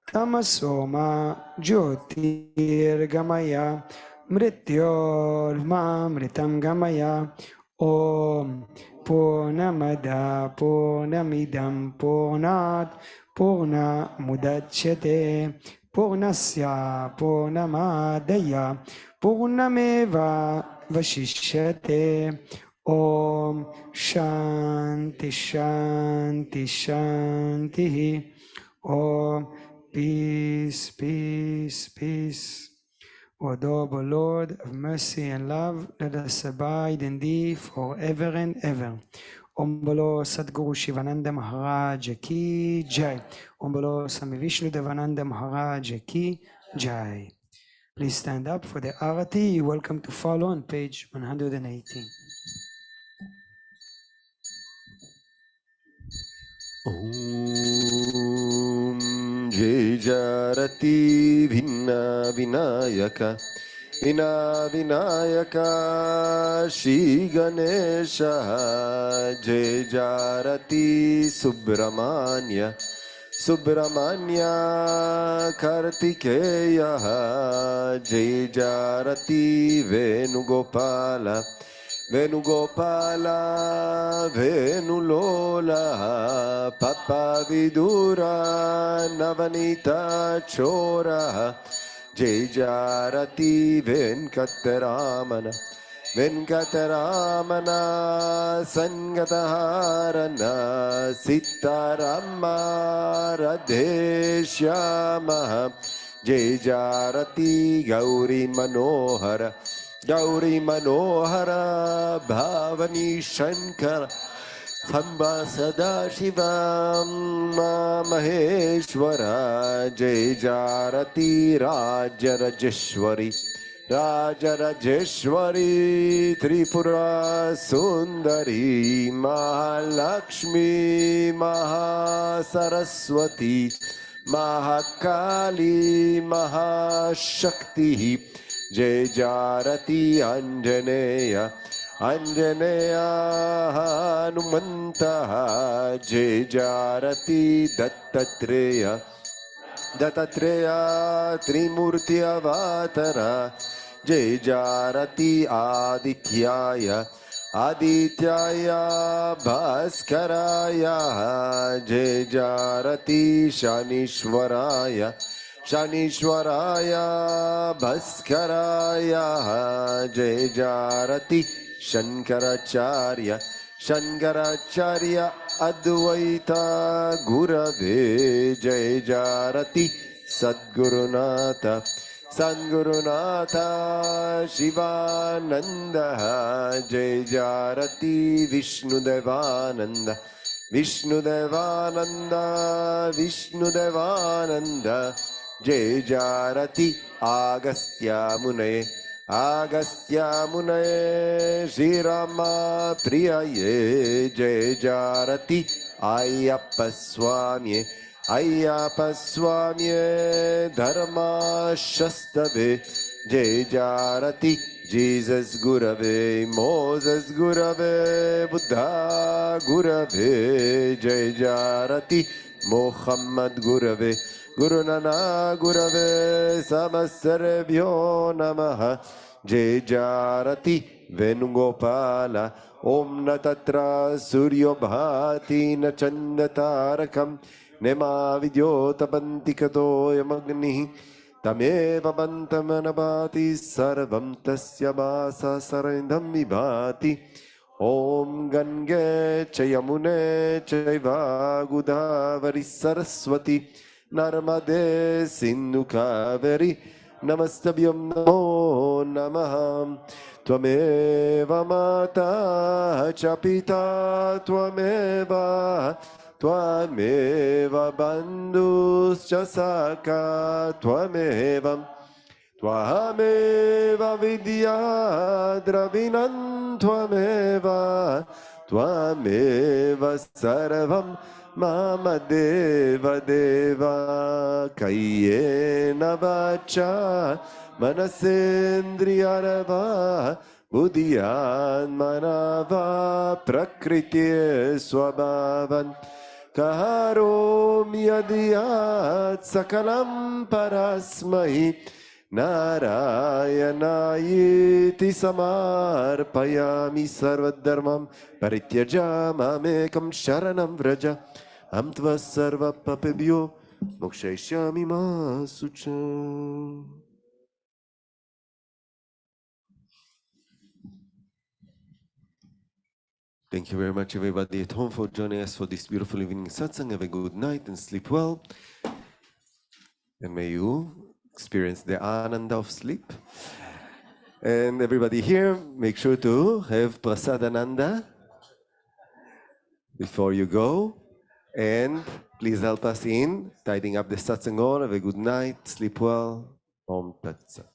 Tamasoma Jyotirgamaya mrityormamritam gamaya. Om Purnamada Purnamidam Purnat Purna Mudachyate Purnasya Purnamadaya Purnameva Vashishyate. Om Shanti Shanti Shanti. Om peace, peace, peace. O adorable Lord of mercy and love, let us abide in Thee forever and ever. Om Bolo Sadguru Sivananda Maharaj Ki Jai. Om Bolo Swami Vishnu Devananda Maharaj Ki Jai. Please stand up for the Arati. You're welcome to follow on page 118. Om Jai Jarati Vinna Vinayaka Vinna Vinayaka Shri Ganesha Jai Jarati Subramanya Subramanya Kartikeya Jai Jarati Venugopala Venugopala, Venulola, Papa Vidura, Navanita Chora, Jai Jarati Venkateramana, Venkataramana, Sangataharana, Sitarama, Radheshyama, Jai Jarati Gauri Manohara, Gauri Manohara Bhavani Shankara Samba Sadashivam Maheshwara Jai Jarati Raja Rajeshwari Raja Rajeshwari Tripura Sundari Mahalakshmi Mahasaraswati Mahakali Mahashakti Jai Jarati Anjaneya Anjaneya Hanumanta Jai Jarati Dattatreya Dattatreya Trimurti Avatara Jai Jarati Adityaya Adityaya Bhaskaraya Jai Jarati Shanishwaraya Shanishwaraya Bhaskaraya Jai Jarati Shankaracharya Shankaracharya Advaita Gurave Jai Jarati Sadgurunata Sadgurunata Sivananda Jai Jarati Vishnudevananda Vishnudevananda Vishnudevananda Jai Jarati Agastya Munaye Agastya Munaye Shri Rama Priyaye Jai Jarati Ayyappa Swamiye Ayyappa Swamiye Dharma Shastave Jai Jarati Jesus Gurave Moses Gurave Buddha Gurave Jai Jarati Muhammad Gurave Guru Nana Gurave Samasarvyo Namaha Jai Jarati Venugopala Om Natatra Suryo Bhati Nachandatarakam Nema Vidyota Bantikato Yamagni Tameva Bantamanabhati Sarvam Tasya Basa Sarindam Vibhati Om Gange Chayamune Chaiva Godavari Saraswati Narmade Sindhu Kaveri Namastabhyam Namo Namah Tvameva Mata Chapita Tvameva Tvameva Bandhuscha Saka Tvameva Tvameva Vidya Dravinam Tvameva Tvameva Sarvam Mama Deva Deva Kayena Vacha Manasendriyarava Buddhyan Manava Prakriti Swabhavan Kaharom Yadiyat Sakalam Parasmahi Narayanaiti samarpayami sarvadharmam parityaja mamekam sharanam vraja am tva sarva papebhyo mokshaishyami ma sucha. Thank you very much, everybody at home, for joining us for this beautiful evening satsang. Have a good night and sleep well. And may you experience the Ananda of sleep. And everybody here, make sure to have Prasad Ananda before you go. And please help us in tidying up the satsang hall. Have a good night, sleep well. Om Tat Sat.